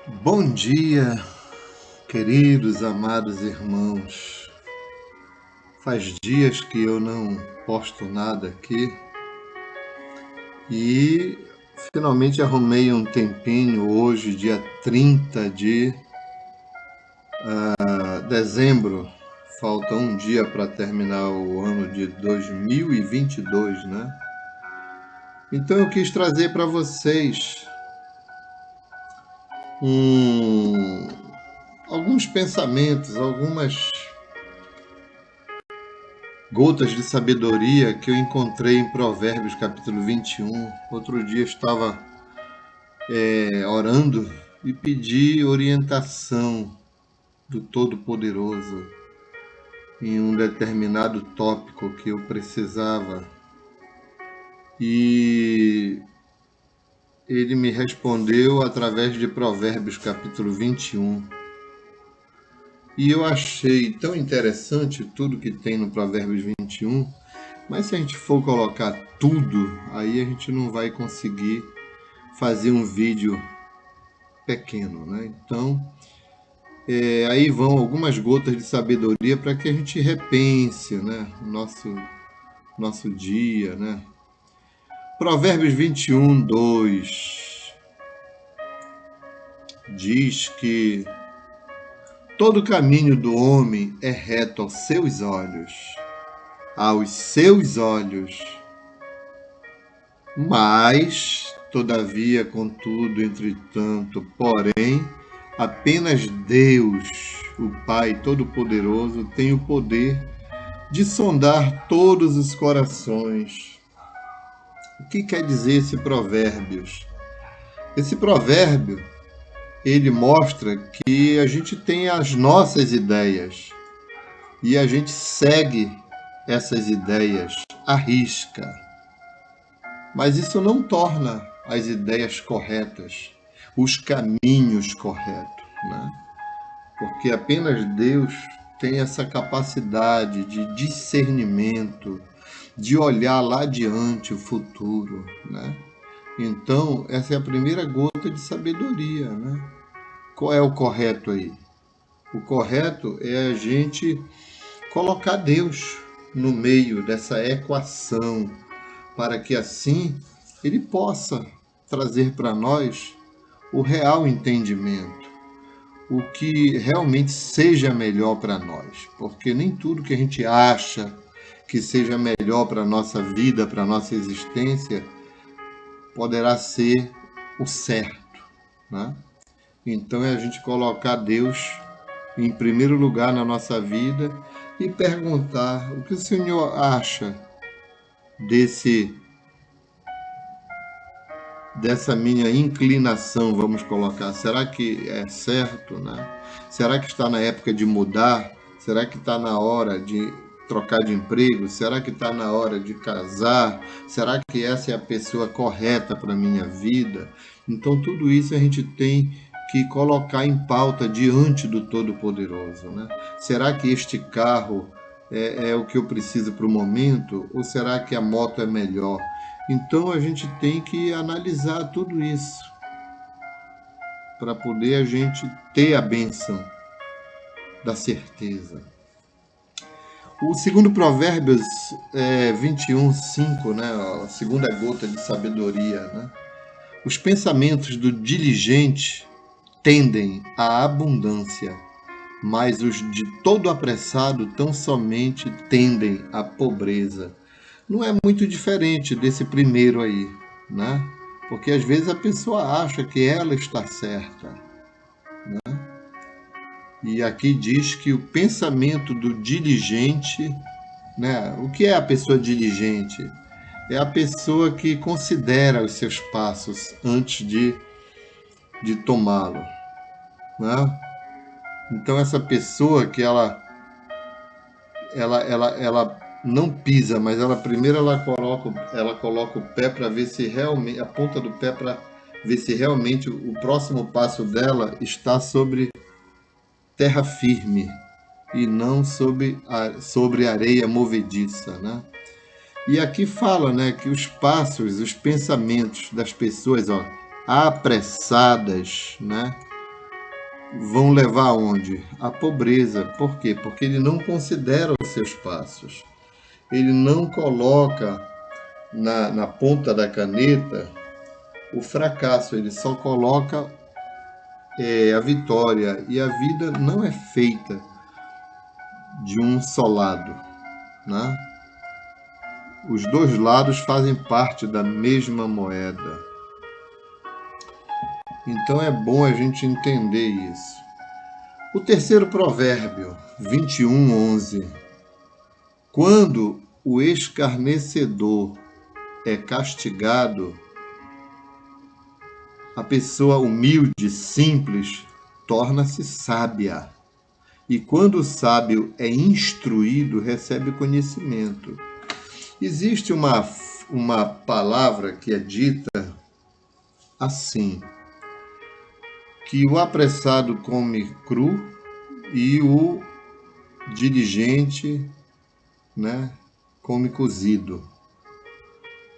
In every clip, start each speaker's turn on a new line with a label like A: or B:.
A: Bom dia, queridos, amados irmãos. Faz dias que eu não posto nada aqui e finalmente arrumei um tempinho hoje, dia 30 de dezembro. Falta um dia para terminar o ano de 2022, né? Então eu quis trazer para vocês um, alguns pensamentos, algumas gotas de sabedoria que eu encontrei em Provérbios capítulo 21. Outro dia estava orando e pedi orientação do Todo-Poderoso em um determinado tópico que eu precisava. E ele me respondeu através de Provérbios capítulo 21. E eu achei tão interessante tudo que tem no Provérbios 21, mas se a gente for colocar tudo, aí a gente não vai conseguir fazer um vídeo pequeno, né? Então, aí vão algumas gotas de sabedoria para que a gente repense, né? O nosso dia, né? Provérbios 21, 2 diz que todo caminho do homem é reto aos seus olhos, mas, todavia, contudo, entretanto, porém, apenas Deus, o Pai Todo-Poderoso, tem o poder de sondar todos os corações. O que quer dizer esse provérbios? Esse provérbio, ele mostra que a gente tem as nossas ideias e a gente segue essas ideias à risca. Mas isso não torna as ideias corretas, os caminhos corretos, né? Porque apenas Deus tem essa capacidade de discernimento, de olhar lá adiante o futuro, né? Então, essa é a primeira gota de sabedoria, né? Qual é o correto aí? O correto é a gente colocar Deus no meio dessa equação, para que assim ele possa trazer para nós o real entendimento, o que realmente seja melhor para nós, porque nem tudo que a gente acha que seja melhor para a nossa vida, para a nossa existência, poderá ser o certo, né? Então é a gente colocar Deus em primeiro lugar na nossa vida e perguntar o que o Senhor acha desse dessa minha inclinação, vamos colocar. Será que é certo, né? Será que está na época de mudar? Será que está na hora de trocar de emprego? Será que está na hora de casar? Será que essa é a pessoa correta para a minha vida? Então, tudo isso a gente tem que colocar em pauta diante do Todo-Poderoso, né? Será que este carro é o que eu preciso para o momento? Ou será que a moto é melhor? Então a gente tem que analisar tudo isso para poder a gente ter a bênção da certeza. O segundo Provérbios 21, 5, né, a segunda gota de sabedoria, né? Os pensamentos do diligente tendem à abundância, mas os de todo apressado tão somente tendem à pobreza. Não é muito diferente desse primeiro aí, né? Porque às vezes a pessoa acha que ela está certa, né? E aqui diz que o pensamento do diligente, né? O que é a pessoa diligente? É a pessoa que considera os seus passos antes de tomá-lo, né? Então essa pessoa que ela não pisa, mas ela primeiro ela coloca o pé para ver se realmente a ponta do pé para ver se realmente o próximo passo dela está sobre terra firme e não sobre areia movediça, né? E aqui fala, né, que os passos, os pensamentos das pessoas, ó, apressadas, né? vão levar aonde? A pobreza. Por quê? Porque ele não considera os seus passos. Ele não coloca na ponta da caneta o fracasso, ele só coloca a vitória. E a vida não é feita de um só lado, né? Os dois lados fazem parte da mesma moeda. Então é bom a gente entender isso. O terceiro provérbio, 21:11. Quando o escarnecedor é castigado, a pessoa humilde, simples, torna-se sábia. E quando o sábio é instruído, recebe conhecimento. Existe uma palavra que é dita assim, que o apressado come cru e o diligente, né, come cozido.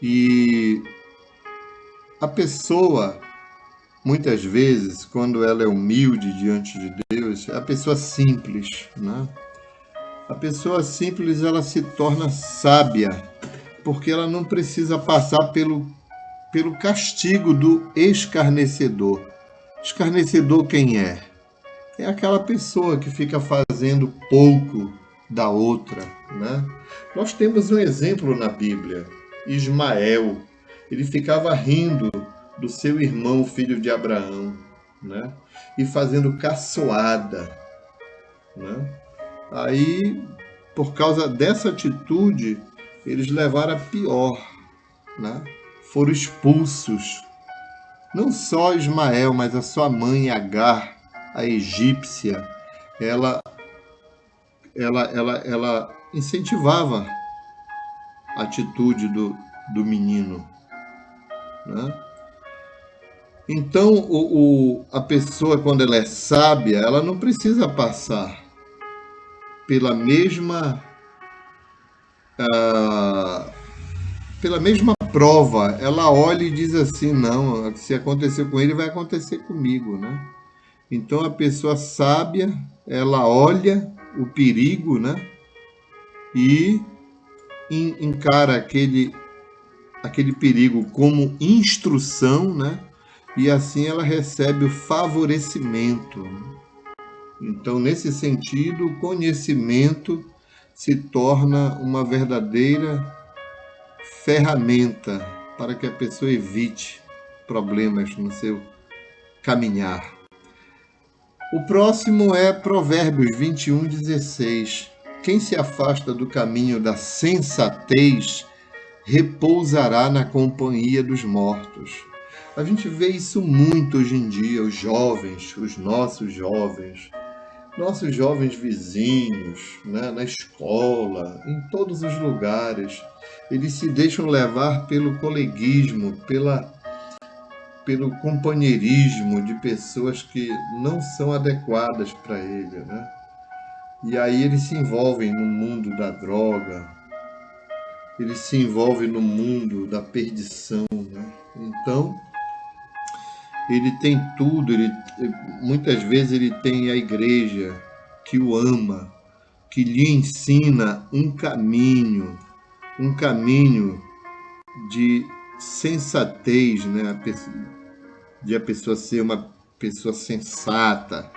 A: E a pessoa, muitas vezes, quando ela é humilde diante de Deus, é a pessoa simples, né? A pessoa simples, ela se torna sábia, porque ela não precisa passar pelo castigo do escarnecedor. Escarnecedor quem é? É aquela pessoa que fica fazendo pouco da outra, né? Nós temos um exemplo na Bíblia, Ismael. Ele ficava rindo do seu irmão, filho de Abraão, né? E fazendo caçoada, né? Aí, por causa dessa atitude, eles levaram a pior, né? Foram expulsos. Não só Ismael, mas a sua mãe Agar, a egípcia, ela incentivava a atitude do menino, né? Então, a pessoa, quando ela é sábia, ela não precisa passar pela mesma prova. Ela olha e diz assim, não, se aconteceu com ele, vai acontecer comigo, né? Então, a pessoa sábia, ela olha o perigo, né? E encara aquele perigo como instrução, né? E assim ela recebe o favorecimento. Então, nesse sentido, o conhecimento se torna uma verdadeira ferramenta para que a pessoa evite problemas no seu caminhar. O próximo é Provérbios 21:16. Quem se afasta do caminho da sensatez repousará na companhia dos mortos. A gente vê isso muito hoje em dia, os jovens, os nossos jovens vizinhos, né, na escola, em todos os lugares. Eles se deixam levar pelo coleguismo, pelo companheirismo de pessoas que não são adequadas para ele, né? E aí eles se envolvem no mundo da droga, eles se envolvem no mundo da perdição, né? Então, ele tem tudo, muitas vezes ele tem a igreja que o ama, que lhe ensina um caminho de sensatez, né? De a pessoa ser uma pessoa sensata,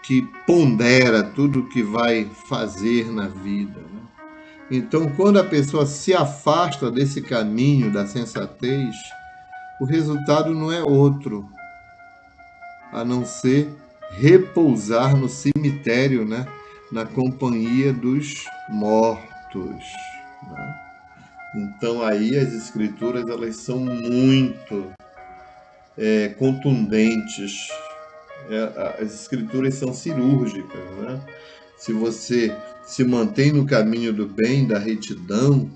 A: que pondera tudo o que vai fazer na vida, né? Então, quando a pessoa se afasta desse caminho da sensatez, o resultado não é outro, a não ser repousar no cemitério, né? Na companhia dos mortos, né? Então, aí as escrituras, elas são muito contundentes. As escrituras são cirúrgicas, né? Se você se mantém no caminho do bem, da retidão,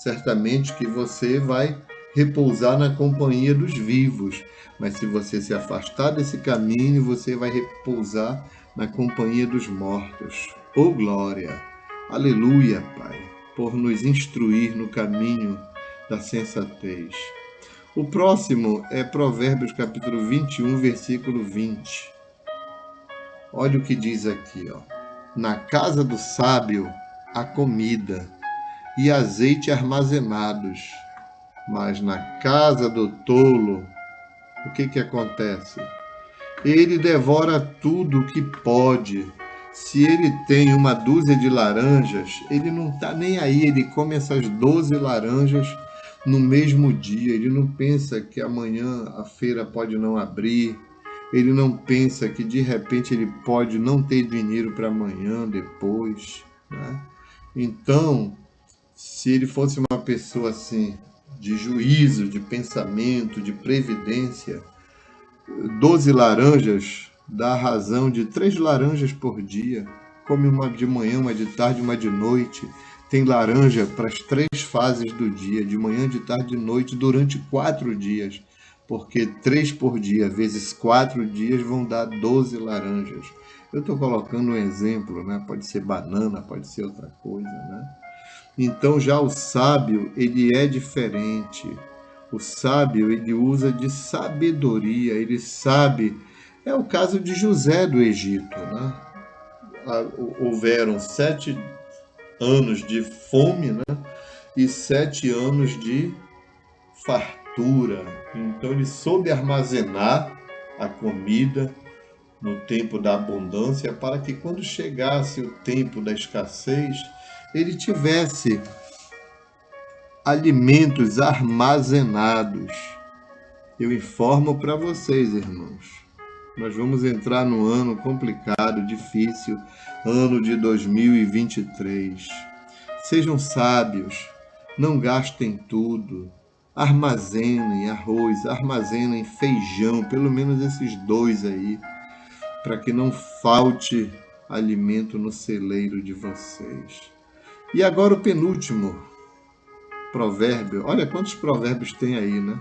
A: certamente que você vai repousar na companhia dos vivos. Mas se você se afastar desse caminho, você vai repousar na companhia dos mortos. Oh glória! Aleluia, Pai, por nos instruir no caminho da sensatez. O próximo é Provérbios capítulo 21, versículo 20. Olha o que diz aqui, ó. Na casa do sábio há comida e azeite armazenados, mas na casa do tolo, o que acontece? Ele devora tudo o que pode. Se ele tem uma dúzia de laranjas, ele não está nem aí, ele come essas 12 laranjas no mesmo dia. Ele não pensa que amanhã a feira pode não abrir, ele não pensa que de repente ele pode não ter dinheiro para amanhã, depois, né? Então, se ele fosse uma pessoa assim, de juízo, de pensamento, de previdência, 12 laranjas dá a razão de 3 laranjas por dia. Come uma de manhã, uma de tarde, uma de noite. Tem laranja para as 3 fases do dia, de manhã, de tarde, de noite, durante 4 dias. Porque 3 por dia vezes 4 dias vão dar 12 laranjas. Eu estou colocando um exemplo, né? Pode ser banana, pode ser outra coisa, né? Então já o sábio, ele é diferente. O sábio, ele usa de sabedoria, ele sabe. É o caso de José do Egito, né? Houveram 7 anos de fome, né? E 7 anos de fartura. Então ele soube armazenar a comida no tempo da abundância para que quando chegasse o tempo da escassez, ele tivesse alimentos armazenados. Eu informo para vocês, irmãos, nós vamos entrar no ano complicado, difícil, ano de 2023. Sejam sábios, não gastem tudo, armazenem arroz, armazenem feijão, pelo menos esses 2 aí, para que não falte alimento no celeiro de vocês. E agora o penúltimo provérbio. Olha quantos provérbios tem aí, né?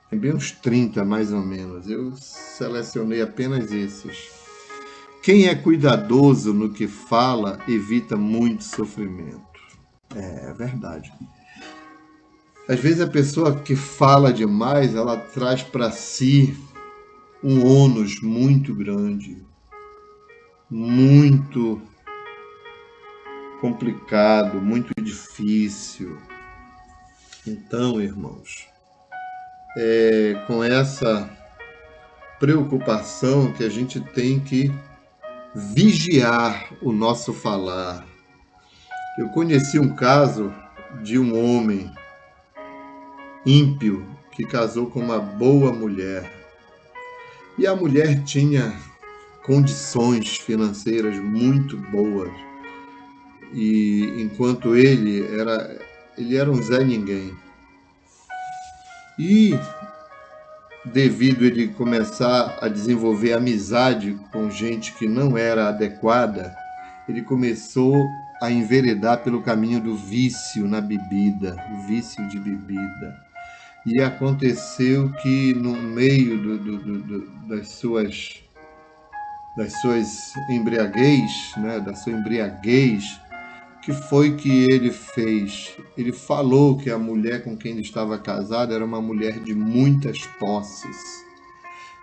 A: Tem bem uns 30, mais ou menos. Eu selecionei apenas esses. Quem é cuidadoso no que fala, evita muito sofrimento. É verdade. Às vezes a pessoa que fala demais, ela traz para si um ônus muito grande, muito complicado, muito difícil. Então, irmãos, com essa preocupação que a gente tem que vigiar o nosso falar. Eu conheci um caso de um homem ímpio que casou com uma boa mulher. E a mulher tinha condições financeiras muito boas. E enquanto ele era um Zé Ninguém. E devido a ele começar a desenvolver amizade com gente que não era adequada, ele começou a enveredar pelo caminho do vício na bebida, o vício de bebida. E aconteceu que no meio das suas embriaguez, né, da sua embriaguez, que foi que ele fez? Ele falou que a mulher com quem ele estava casado era uma mulher de muitas posses.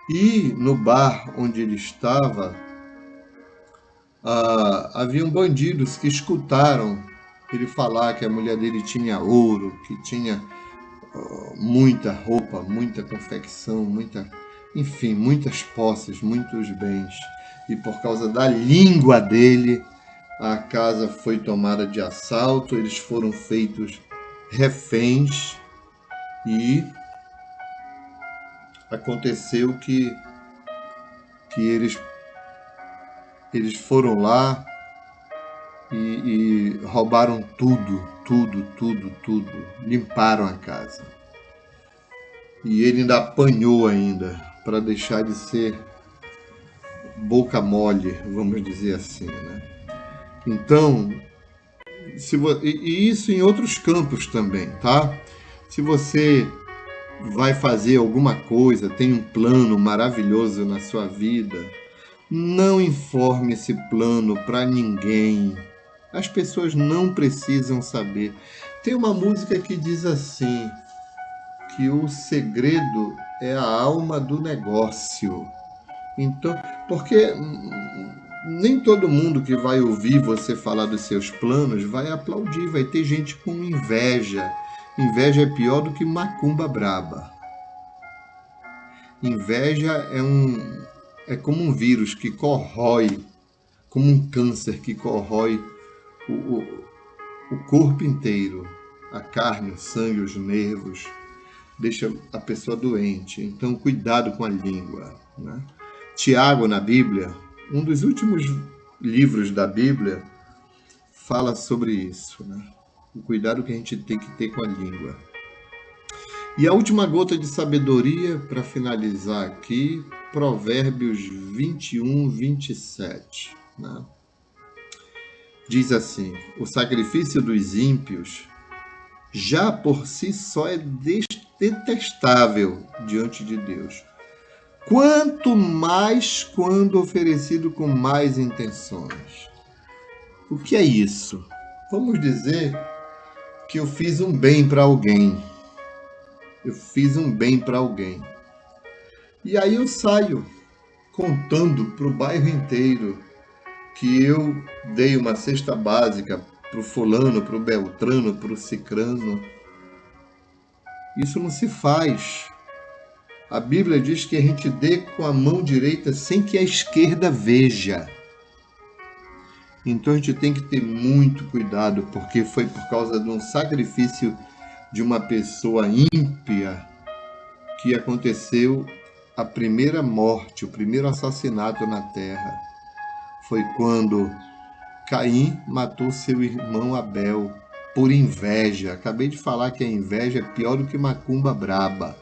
A: E no bar onde ele estava, haviam bandidos que escutaram ele falar que a mulher dele tinha ouro, que tinha muita roupa, muita confecção, enfim, muitas posses, muitos bens. E por causa da língua dele, a casa foi tomada de assalto, eles foram feitos reféns e aconteceu que eles foram lá e roubaram tudo, limparam a casa. E ele ainda apanhou ainda, para deixar de ser boca mole, vamos dizer assim, né? Então, e isso em outros campos também, tá? Se você vai fazer alguma coisa, tem um plano maravilhoso na sua vida, não informe esse plano para ninguém. As pessoas não precisam saber. Tem uma música que diz assim, que o segredo é a alma do negócio. Então, porque nem todo mundo que vai ouvir você falar dos seus planos vai aplaudir, vai ter gente com inveja. Inveja é pior do que macumba braba. Inveja é como um vírus que corrói, como um câncer que corrói o, o, o corpo inteiro, a carne, o sangue, os nervos, deixa a pessoa doente. Então, cuidado com a língua, né? Tiago, na Bíblia, um dos últimos livros da Bíblia, fala sobre isso, né? O cuidado que a gente tem que ter com a língua. E a última gota de sabedoria, para finalizar aqui, Provérbios 21, 27. Né? Diz assim: o sacrifício dos ímpios já por si só é detestável diante de Deus. Quanto mais quando oferecido com más intenções. O que é isso? Vamos dizer que eu fiz um bem para alguém. Eu fiz um bem para alguém. E aí eu saio contando para o bairro inteiro que eu dei uma cesta básica para o fulano, para o beltrano, para o cicrano. Isso não se faz. A Bíblia diz que a gente dê com a mão direita sem que a esquerda veja. Então a gente tem que ter muito cuidado, porque foi por causa de um sacrifício de uma pessoa ímpia que aconteceu a primeira morte, o primeiro assassinato na terra. Foi quando Caim matou seu irmão Abel por inveja. Acabei de falar que a inveja é pior do que macumba braba.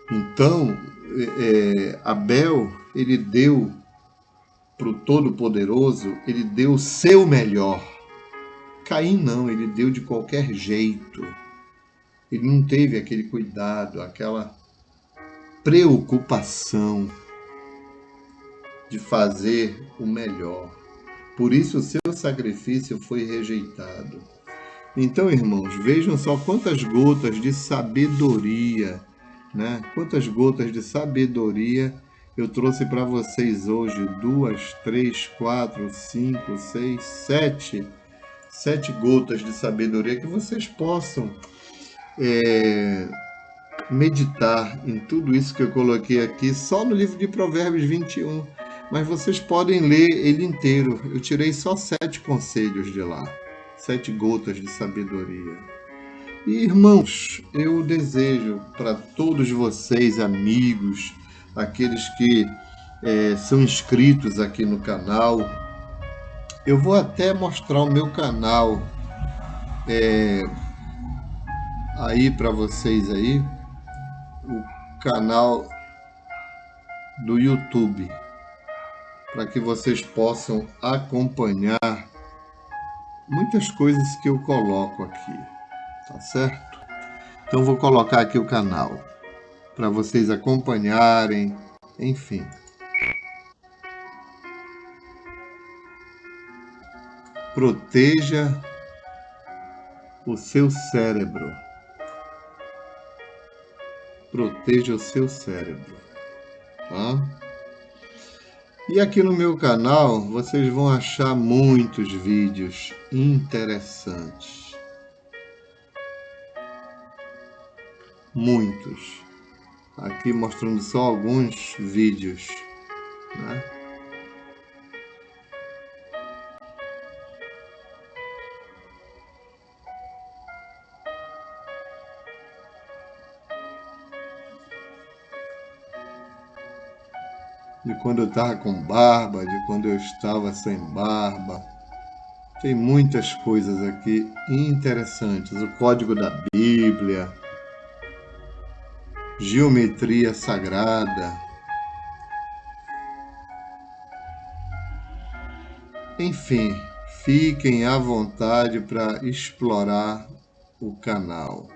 A: Então, Abel, ele deu para o Todo-Poderoso, ele deu o seu melhor. Caim não, ele deu de qualquer jeito. Ele não teve aquele cuidado, aquela preocupação de fazer o melhor. Por isso o seu sacrifício foi rejeitado. Então, irmãos, vejam só quantas gotas de sabedoria, né? Quantas gotas de sabedoria eu trouxe para vocês hoje. 2, 3, 4, 5, 6, 7. 7 gotas de sabedoria que vocês possam meditar em tudo isso que eu coloquei aqui só no livro de Provérbios 21. Mas vocês podem ler ele inteiro. Eu tirei só 7 conselhos de lá. 7 gotas de sabedoria. E, irmãos, eu desejo para todos vocês, amigos, aqueles que são inscritos aqui no canal, eu vou até mostrar o meu canal aí para vocês aí, o canal do YouTube, para que vocês possam acompanhar muitas coisas que eu coloco aqui, tá certo? Então vou colocar aqui o canal para vocês acompanharem, enfim. Proteja o seu cérebro. Proteja o seu cérebro, tá? E aqui no meu canal vocês vão achar muitos vídeos interessantes. Muitos. Aqui mostrando só alguns vídeos, né? De quando eu estava com barba, de quando eu estava sem barba. Tem muitas coisas aqui interessantes. O código da Bíblia, geometria sagrada. Enfim, fiquem à vontade para explorar o canal.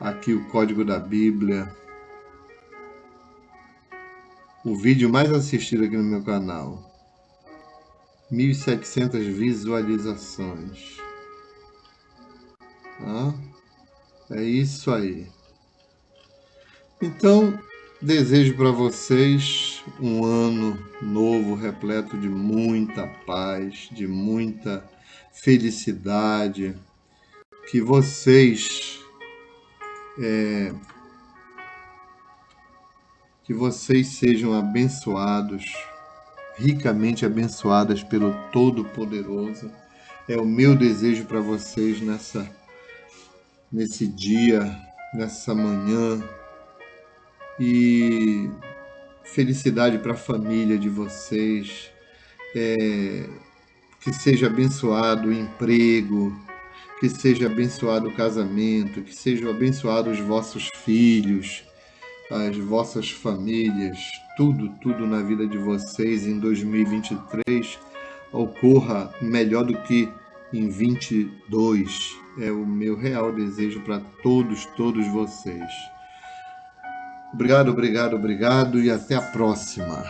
A: Aqui o código da Bíblia. O vídeo mais assistido aqui no meu canal. 1.700 visualizações. É isso aí. Então, Desejo para vocês um ano novo repleto de muita paz, de muita felicidade, que vocês sejam abençoados, ricamente abençoadas pelo Todo-Poderoso. É o meu desejo para vocês nesse dia, nessa manhã. E felicidade para a família de vocês, que seja abençoado o emprego, que seja abençoado o casamento, que sejam abençoados os vossos filhos, as vossas famílias, tudo na vida de vocês em 2023 ocorra melhor do que em 22. É o meu real desejo para todos vocês. Obrigado e até a próxima,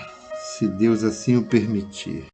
A: se Deus assim o permitir.